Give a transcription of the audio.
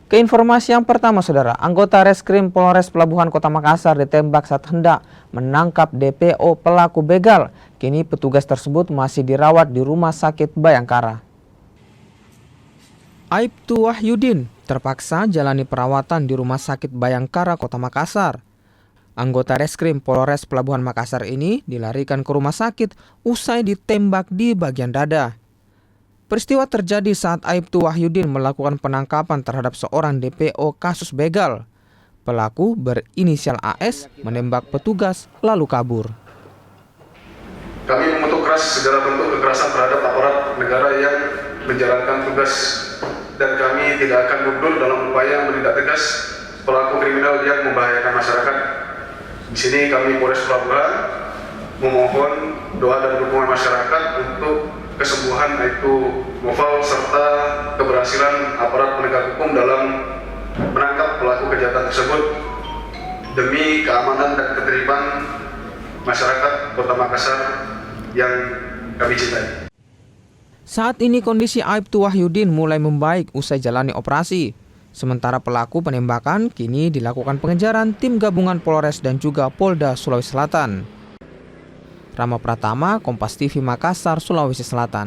Ke informasi yang pertama, saudara, anggota Reskrim Polres Pelabuhan Kota Makassar ditembak saat hendak menangkap DPO pelaku begal. Kini petugas tersebut masih dirawat di Rumah Sakit Bayangkara. Aibtu Wahyudin terpaksa jalani perawatan di Rumah Sakit Bayangkara Kota Makassar. Anggota Reskrim Polres Pelabuhan Makassar ini dilarikan ke rumah sakit usai ditembak di bagian dada. Peristiwa terjadi saat Aibtu Wahyudin melakukan penangkapan terhadap seorang DPO kasus begal. Pelaku berinisial AS menembak petugas lalu kabur. Kami mengutuk keras segala bentuk kekerasan terhadap aparat negara yang menjalankan tugas, dan kami tidak akan mundur dalam upaya menindak tegas pelaku kriminal yang membahayakan masyarakat. Di sini kami Polres Pelabuhan memohon doa dan dukungan masyarakat untuk kesembuhan Aibtu Noval serta keberhasilan aparat penegak hukum dalam menangkap pelaku kejahatan tersebut demi keamanan dan ketertiban masyarakat Kota Makassar yang kami cintai. Saat ini kondisi Aibtu Wahyudin mulai membaik usai jalani operasi. Sementara pelaku penembakan kini dilakukan pengejaran tim gabungan Polres dan juga Polda Sulawesi Selatan. Rama Pratama, Kompas TV Makassar, Sulawesi Selatan.